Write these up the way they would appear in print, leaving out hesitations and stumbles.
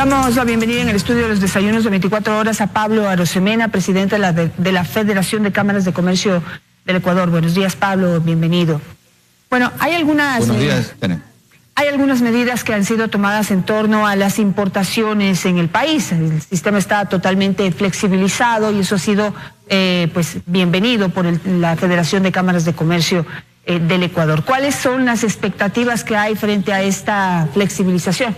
Damos la bienvenida en el estudio de los desayunos de 24 horas a Pablo Arosemena, presidente de la Federación de Cámaras de Comercio del Ecuador. Buenos días, Pablo, bienvenido. Bueno, hay algunas... Buenos días, Hay algunas medidas que han sido tomadas en torno a las importaciones en el país. El sistema está totalmente flexibilizado y eso ha sido pues bienvenido por la Federación de Cámaras de Comercio del Ecuador. ¿Cuáles son las expectativas que hay frente a esta flexibilización?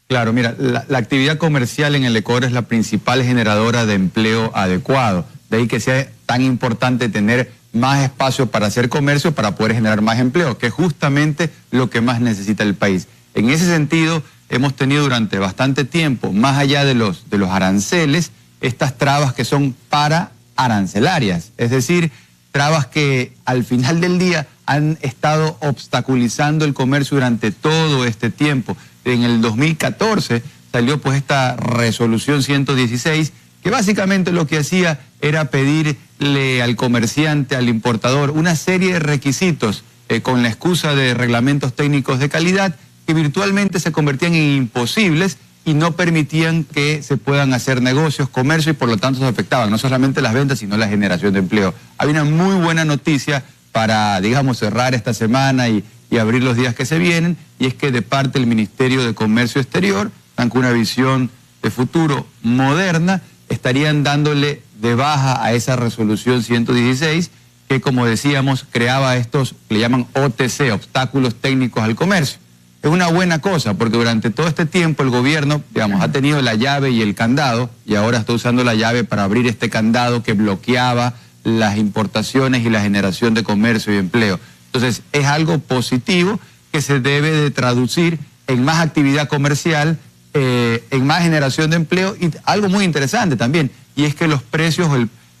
Claro, mira, la actividad comercial en el Ecuador es la principal generadora de empleo adecuado. De ahí que sea tan importante tener más espacio para hacer comercio, para poder generar más empleo, que es justamente lo que más necesita el país. En ese sentido, hemos tenido durante bastante tiempo, más allá de los aranceles, estas trabas que son para arancelarias, es decir, trabas que al final del día han estado obstaculizando el comercio durante todo este tiempo. En el 2014 salió pues esta resolución 116, que básicamente lo que hacía era pedirle al comerciante, al importador, una serie de requisitos con la excusa de reglamentos técnicos de calidad que virtualmente se convertían en imposibles y no permitían que se puedan hacer negocios, comercio, y por lo tanto se afectaban no solamente las ventas, sino la generación de empleo. Hay una muy buena noticia para, digamos, cerrar esta semana y abrir los días que se vienen, y es que de parte del Ministerio de Comercio Exterior, con una visión de futuro moderna, estarían dándole de baja a esa resolución 116, que como decíamos, creaba estos, le llaman OTC, obstáculos técnicos al comercio. Es una buena cosa, porque durante todo este tiempo el gobierno, digamos, ha tenido la llave y el candado, y ahora está usando la llave para abrir este candado que bloqueaba las importaciones y la generación de comercio y empleo. Entonces, es algo positivo que se debe de traducir en más actividad comercial, en más generación de empleo, y algo muy interesante también, y es que los precios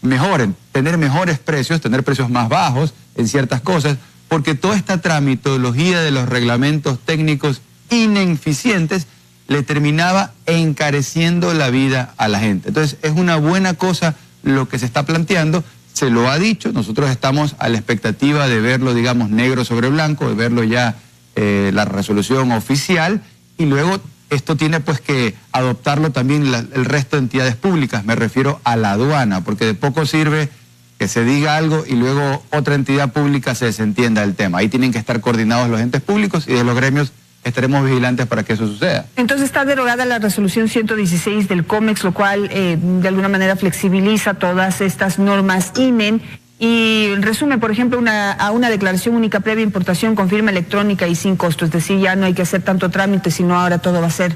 mejoren, tener mejores precios, tener precios más bajos en ciertas cosas, porque toda esta tramitología de los reglamentos técnicos ineficientes le terminaba encareciendo la vida a la gente. Entonces, es una buena cosa lo que se está planteando. Se lo ha dicho, nosotros estamos a la expectativa de verlo, digamos, negro sobre blanco, de verlo ya la resolución oficial, y luego esto tiene pues que adoptarlo también el resto de entidades públicas, me refiero a la aduana, porque de poco sirve que se diga algo y luego otra entidad pública se desentienda del tema. Ahí tienen que estar coordinados los entes públicos, y de los gremios estaremos vigilantes para que eso suceda. Entonces está derogada la resolución 116 del COMEX, lo cual de alguna manera flexibiliza todas estas normas INEN y resume, por ejemplo, a una declaración única previa importación con firma electrónica y sin costo. Es decir, ya no hay que hacer tanto trámite, sino ahora todo va a ser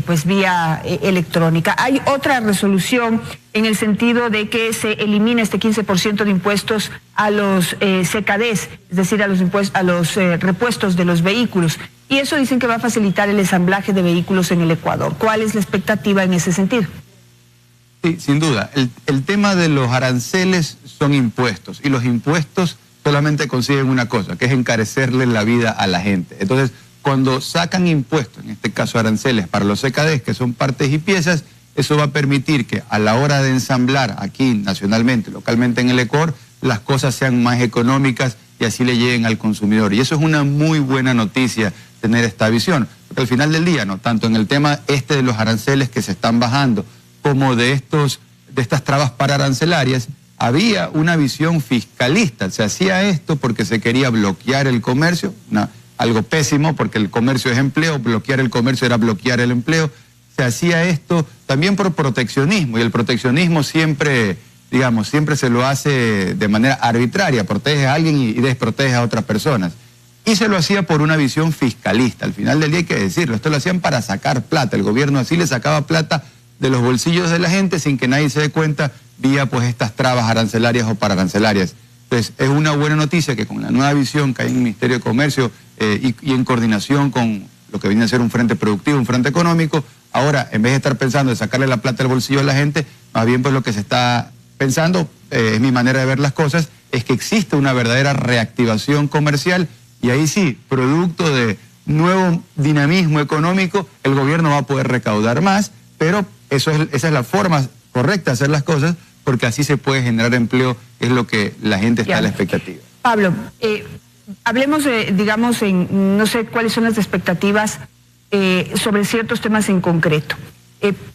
pues vía electrónica. Hay otra resolución en el sentido de que se elimina este 15% de impuestos a los CKDs, es decir, a los repuestos de los vehículos. Y eso dicen que va a facilitar el ensamblaje de vehículos en el Ecuador. ¿Cuál es la expectativa en ese sentido? Sí, sin duda. El tema de los aranceles son impuestos, y los impuestos solamente consiguen una cosa, que es encarecerle la vida a la gente. Entonces, cuando sacan impuestos, en este caso aranceles, para los CKDs, que son partes y piezas, eso va a permitir que a la hora de ensamblar aquí nacionalmente, localmente en el Ecuador, las cosas sean más económicas y así le lleguen al consumidor. Y eso es una muy buena noticia, tener esta visión, porque al final del día, no tanto en el tema de los aranceles que se están bajando, como de estas trabas para arancelarias, había una visión fiscalista. Se hacía esto porque se quería bloquear el comercio, algo pésimo, porque el comercio es empleo, bloquear el comercio era bloquear el empleo. Se hacía esto también por proteccionismo, y el proteccionismo siempre, digamos, siempre se lo hace de manera arbitraria, protege a alguien y desprotege a otras personas. Y se lo hacía por una visión fiscalista. Al final del día hay que decirlo, esto lo hacían para sacar plata. El gobierno así le sacaba plata de los bolsillos de la gente sin que nadie se dé cuenta, vía pues estas trabas arancelarias o pararancelarias. Entonces, es una buena noticia que con la nueva visión que hay en el Ministerio de Comercio y en coordinación con lo que viene a ser un frente productivo, un frente económico, ahora, en vez de estar pensando en sacarle la plata del bolsillo a la gente, más bien pues lo que se está pensando, es mi manera de ver las cosas, es que existe una verdadera reactivación comercial, y ahí sí, producto de nuevo dinamismo económico, el gobierno va a poder recaudar más, pero esa es la forma correcta de hacer las cosas, porque así se puede generar empleo, es lo que la gente está a la expectativa. Pablo, hablemos, digamos, no sé cuáles son las expectativas sobre ciertos temas en concreto.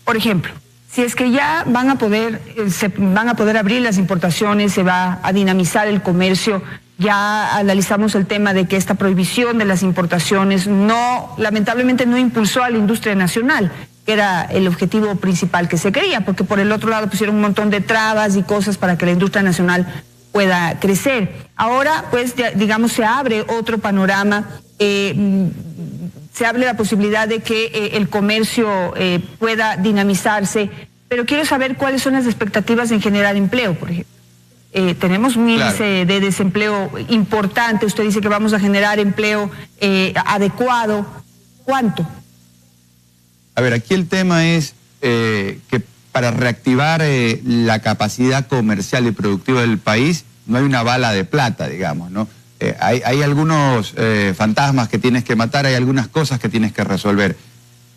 Por ejemplo, si es que ya se van a poder abrir las importaciones, se va a dinamizar el comercio, ya analizamos el tema de que esta prohibición de las importaciones lamentablemente no impulsó a la industria nacional, que era el objetivo principal que se quería, porque por el otro lado pusieron un montón de trabas y cosas para que la industria nacional pueda crecer. Ahora, pues, digamos, se abre otro panorama, se abre la posibilidad de que el comercio pueda dinamizarse, pero quiero saber cuáles son las expectativas en generar empleo, por ejemplo. Tenemos un índice de desempleo importante, usted dice que vamos a generar empleo adecuado. ¿Cuánto? A ver, aquí el tema es que para reactivar la capacidad comercial y productiva del país no hay una bala de plata, digamos, ¿no? Hay algunos fantasmas que tienes que matar, hay algunas cosas que tienes que resolver.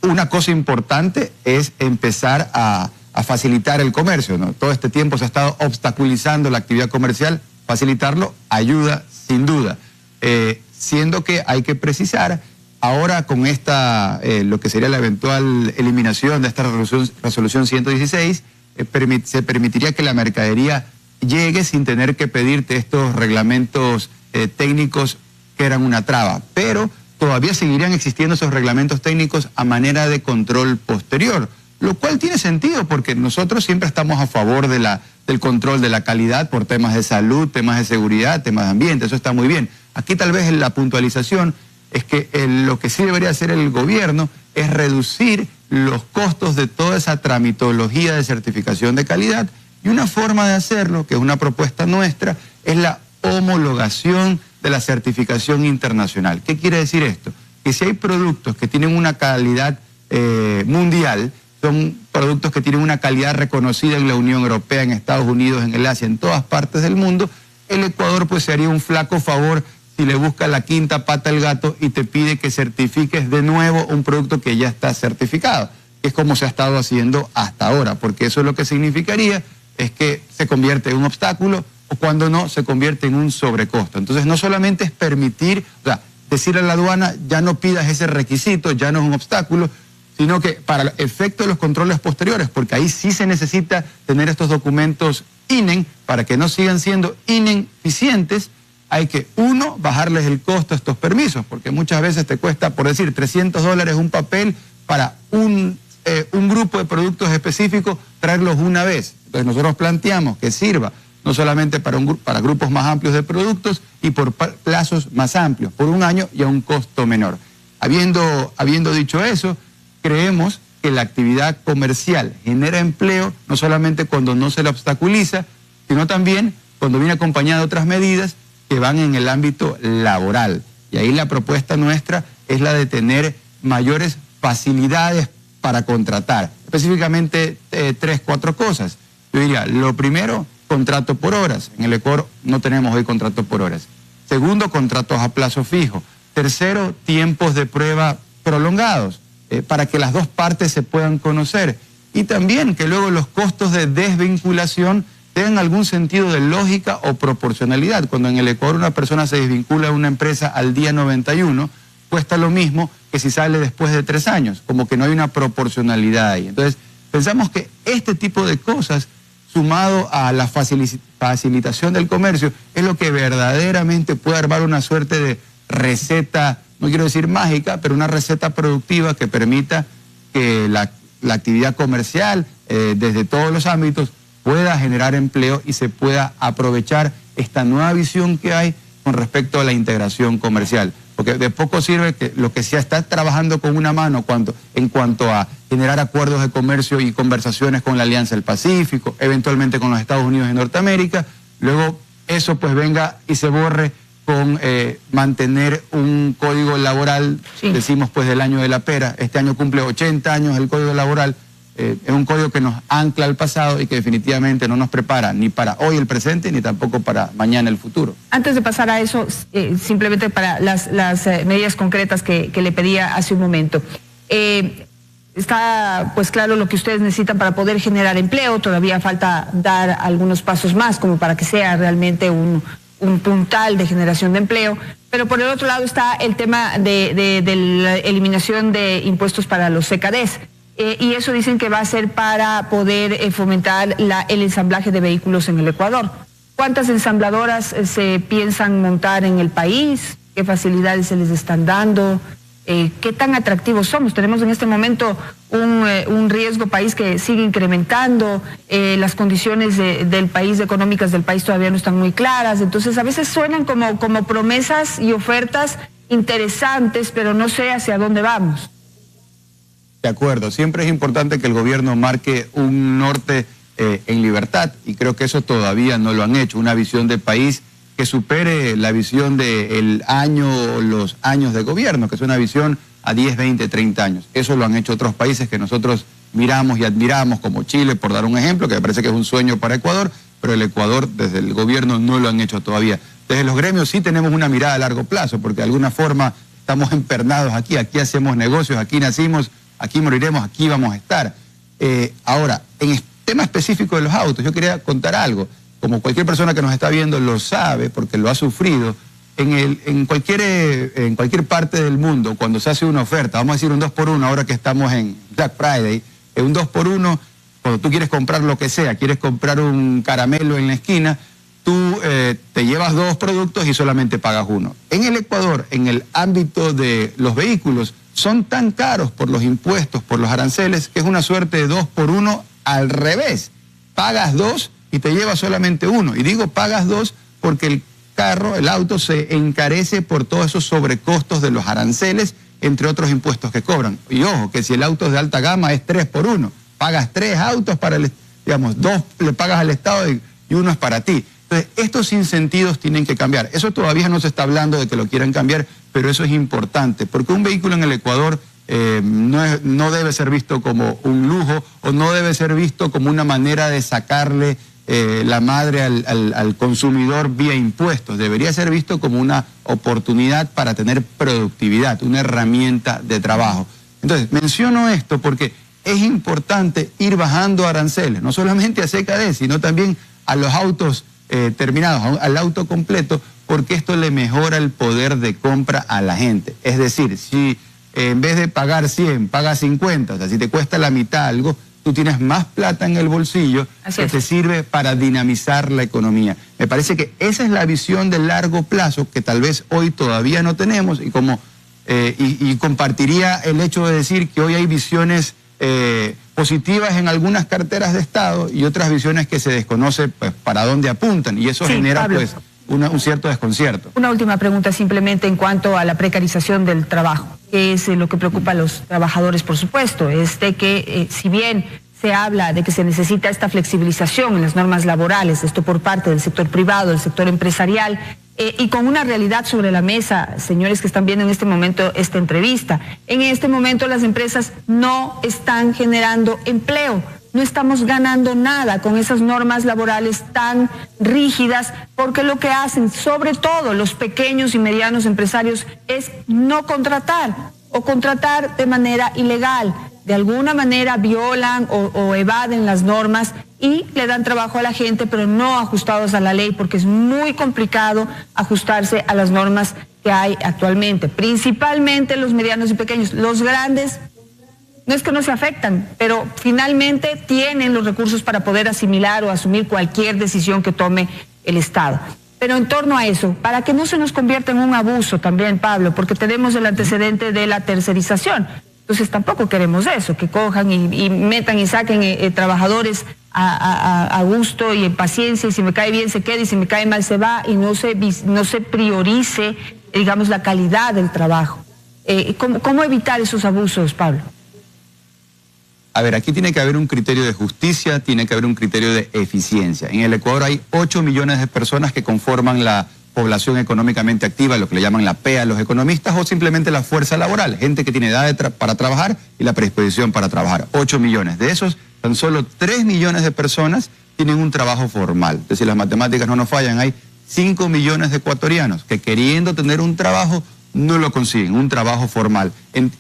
Una cosa importante es empezar a facilitar el comercio, ¿no? Todo este tiempo se ha estado obstaculizando la actividad comercial, facilitarlo ayuda sin duda. Siendo que hay que precisar, ahora con lo que sería la eventual eliminación de esta resolución 116, se permitiría que la mercadería llegue sin tener que pedirte estos reglamentos técnicos que eran una traba, pero todavía seguirían existiendo esos reglamentos técnicos a manera de control posterior, lo cual tiene sentido porque nosotros siempre estamos a favor del control de la calidad por temas de salud, temas de seguridad, temas de ambiente, eso está muy bien. Aquí tal vez la puntualización es que lo que sí debería hacer el gobierno es reducir los costos de toda esa tramitología de certificación de calidad, y una forma de hacerlo, que es una propuesta nuestra, es la homologación de la certificación internacional. ¿Qué quiere decir esto? Que si hay productos que tienen una calidad mundial, son productos que tienen una calidad reconocida en la Unión Europea, en Estados Unidos, en el Asia, en todas partes del mundo, el Ecuador pues se haría un flaco favor si le busca la quinta pata al gato y te pide que certifiques de nuevo un producto que ya está certificado, que es como se ha estado haciendo hasta ahora, porque eso lo que significaría es que se convierte en un obstáculo o cuando no, se convierte en un sobrecosto. Entonces no solamente es permitir, o sea, decirle a la aduana, ya no pidas ese requisito, ya no es un obstáculo, sino que para el efecto de los controles posteriores, porque ahí sí se necesita tener estos documentos INEN para que no sigan siendo ineficientes, hay que, uno, bajarles el costo a estos permisos, porque muchas veces te cuesta, por decir, $300 un papel para un grupo de productos específicos, traerlos una vez. Entonces nosotros planteamos que sirva no solamente para grupos más amplios de productos y por plazos más amplios, por un año y a un costo menor. Habiendo dicho eso, creemos que la actividad comercial genera empleo no solamente cuando no se la obstaculiza, sino también cuando viene acompañada de otras medidas que van en el ámbito laboral. Y ahí la propuesta nuestra es la de tener mayores facilidades para contratar. Específicamente 3-4 cosas. Yo diría, lo primero, contrato por horas. En el Ecuador no tenemos hoy contrato por horas. Segundo, contratos a plazo fijo. Tercero, tiempos de prueba prolongados, para que las dos partes se puedan conocer. Y también que luego los costos de desvinculación tengan algún sentido de lógica o proporcionalidad. Cuando en el Ecuador una persona se desvincula de una empresa al día 91, cuesta lo mismo que si sale después de 3 años, como que no hay una proporcionalidad ahí. Entonces, pensamos que este tipo de cosas, sumado a la facilitación del comercio, es lo que verdaderamente puede armar una suerte de receta, no quiero decir mágica, pero una receta productiva que permita que la actividad comercial, desde todos los ámbitos, pueda generar empleo y se pueda aprovechar esta nueva visión que hay con respecto a la integración comercial. Porque de poco sirve que lo que se está trabajando con una mano en cuanto a generar acuerdos de comercio y conversaciones con la Alianza del Pacífico, eventualmente con los Estados Unidos y Norteamérica, luego eso pues venga y se borre con mantener un código laboral, decimos pues del año de la pera. Este año cumple 80 años el código laboral. Es un código que nos ancla al pasado y que definitivamente no nos prepara ni para hoy el presente ni tampoco para mañana el futuro. Antes de pasar a eso, simplemente para las medidas concretas que le pedía hace un momento. Está pues claro lo que ustedes necesitan para poder generar empleo, todavía falta dar algunos pasos más como para que sea realmente un puntal de generación de empleo, pero por el otro lado está el tema de la eliminación de impuestos para los CKDs. Y eso dicen que va a ser para poder fomentar el ensamblaje de vehículos en el Ecuador. ¿Cuántas ensambladoras se piensan montar en el país? ¿Qué facilidades se les están dando? ¿Qué tan atractivos somos? Tenemos en este momento un riesgo país que sigue incrementando, las condiciones del país, económicas del país todavía no están muy claras, entonces a veces suenan como promesas y ofertas interesantes, pero no sé hacia dónde vamos. De acuerdo, siempre es importante que el gobierno marque un norte en libertad, y creo que eso todavía no lo han hecho, una visión de país que supere la visión del año o los años de gobierno, que es una visión a 10, 20, 30 años. Eso lo han hecho otros países que nosotros miramos y admiramos, como Chile, por dar un ejemplo, que me parece que es un sueño para Ecuador, pero el Ecuador desde el gobierno no lo han hecho todavía. Desde los gremios sí tenemos una mirada a largo plazo, porque de alguna forma estamos empernados aquí hacemos negocios, aquí nacimos, aquí moriremos, aquí vamos a estar. Ahora, en el tema específico de los autos, yo quería contar algo. Como cualquier persona que nos está viendo lo sabe, porque lo ha sufrido, en cualquier parte del mundo, cuando se hace una oferta, vamos a decir un 2x1, ahora que estamos en Black Friday, un 2x1, cuando tú quieres comprar lo que sea, quieres comprar un caramelo en la esquina, tú te llevas 2 productos y solamente pagas 1. En el Ecuador, en el ámbito de los vehículos, son tan caros por los impuestos, por los aranceles, que es una suerte de 2x1 al revés. Pagas 2 y te llevas solamente 1. Y digo pagas 2 porque el auto se encarece por todos esos sobrecostos de los aranceles, entre otros impuestos que cobran. Y ojo, que si el auto es de alta gama es 3x1. Pagas 3 autos para 2 le pagas al Estado y 1 es para ti. Entonces, estos sinsentidos tienen que cambiar. Eso todavía no se está hablando de que lo quieran cambiar, pero eso es importante, porque un vehículo en el Ecuador no debe ser visto como un lujo o no debe ser visto como una manera de sacarle la madre al consumidor vía impuestos. Debería ser visto como una oportunidad para tener productividad, una herramienta de trabajo. Entonces, menciono esto porque es importante ir bajando aranceles, no solamente a CKD, sino también a los autos terminados, al auto completo, porque esto le mejora el poder de compra a la gente. Es decir, si en vez de pagar 100, pagas 50, o sea, si te cuesta la mitad algo, tú tienes más plata en el bolsillo que te sirve para dinamizar la economía. Me parece que esa es la visión de largo plazo que tal vez hoy todavía no tenemos, y compartiría el hecho de decir que hoy hay visiones positivas en algunas carteras de Estado y otras visiones que se desconoce pues, para dónde apuntan, y eso genera Pablo, pues un cierto desconcierto. Una última pregunta simplemente en cuanto a la precarización del trabajo, que es lo que preocupa a los trabajadores, por supuesto, es de que si bien se habla de que se necesita esta flexibilización en las normas laborales, esto por parte del sector privado, del sector empresarial, y con una realidad sobre la mesa, señores que están viendo en este momento esta entrevista, en este momento las empresas no están generando empleo, no estamos ganando nada con esas normas laborales tan rígidas, porque lo que hacen, sobre todo los pequeños y medianos empresarios, es no contratar o contratar de manera ilegal. De alguna manera violan o evaden las normas y le dan trabajo a la gente, pero no ajustados a la ley, porque es muy complicado ajustarse a las normas que hay actualmente, principalmente los medianos y pequeños. Los grandes no es que no se afectan, pero finalmente tienen los recursos para poder asimilar o asumir cualquier decisión que tome el Estado. Pero en torno a eso, para que no se nos convierta en un abuso también, Pablo, porque tenemos el antecedente de la tercerización. Entonces tampoco queremos eso, que cojan y metan y saquen trabajadores a gusto y en paciencia, y si me cae bien se queda y si me cae mal se va, y no se priorice, digamos, la calidad del trabajo. ¿Cómo evitar esos abusos, Pablo? A ver, aquí tiene que haber un criterio de justicia, tiene que haber un criterio de eficiencia. En el Ecuador hay 8 millones de personas que conforman la población económicamente activa, lo que le llaman la PEA a los economistas, o simplemente la fuerza laboral, gente que tiene edad para trabajar y la predisposición para trabajar. 8 millones. De esos, tan solo 3 millones de personas tienen un trabajo formal. Es decir, las matemáticas no nos fallan. Hay 5 millones de ecuatorianos que queriendo tener un trabajo no lo consiguen, un trabajo formal,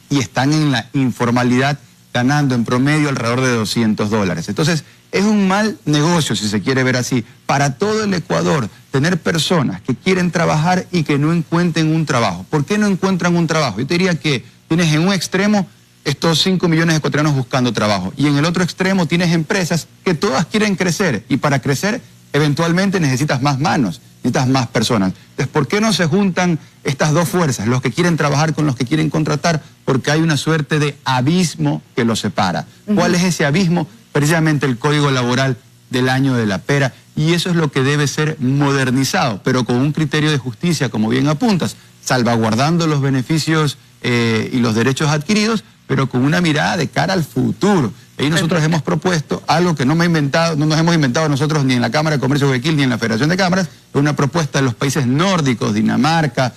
y están en la informalidad ganando en promedio alrededor de $200. Entonces, es un mal negocio, si se quiere ver así, para todo el Ecuador, tener personas que quieren trabajar y que no encuentren un trabajo. ¿Por qué no encuentran un trabajo? Yo te diría que tienes en un extremo estos 5 millones de ecuatorianos buscando trabajo y en el otro extremo tienes empresas que todas quieren crecer y para crecer eventualmente necesitas más manos, necesitas más personas. Entonces, ¿por qué no se juntan estas dos fuerzas? Los que quieren trabajar con los que quieren contratar, porque hay una suerte de abismo que los separa. ¿Cuál es ese abismo? Precisamente el Código Laboral del año de la pera, y eso es lo que debe ser modernizado, pero con un criterio de justicia, como bien apuntas, salvaguardando los beneficios y los derechos adquiridos, pero con una mirada de cara al futuro. Ahí nosotros hemos propuesto algo que no nos hemos inventado nosotros ni en la Cámara de Comercio de Guayaquil ni en la Federación de Cámaras, es una propuesta de los países nórdicos, Dinamarca,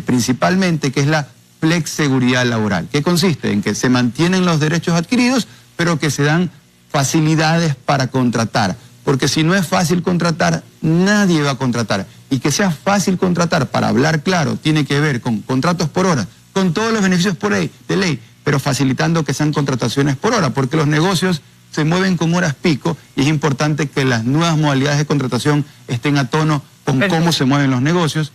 principalmente, que es la flexseguridad laboral, que consiste en que se mantienen los derechos adquiridos, pero que se dan facilidades para contratar, porque si no es fácil contratar, nadie va a contratar, y que sea fácil contratar, para hablar claro, tiene que ver con contratos por hora, con todos los beneficios de ley, pero facilitando que sean contrataciones por hora, porque los negocios se mueven con horas pico y es importante que las nuevas modalidades de contratación estén a tono con cómo se mueven los negocios,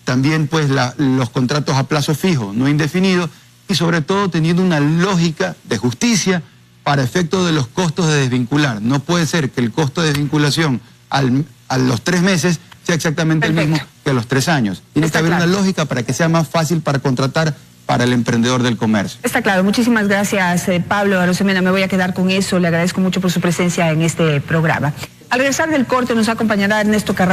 también pues los contratos a plazo fijo, no indefinido, y sobre todo teniendo una lógica de justicia para efecto de los costos de desvincular. No puede ser que el costo de desvinculación a los 3 meses sea exactamente el mismo que a los 3 años. Tiene que haber una lógica para que sea más fácil para contratar para el emprendedor del comercio. Está claro. Muchísimas gracias, Pablo Arosemena. Me voy a quedar con eso. Le agradezco mucho por su presencia en este programa. Al regresar del corte nos acompañará Ernesto Carrasco.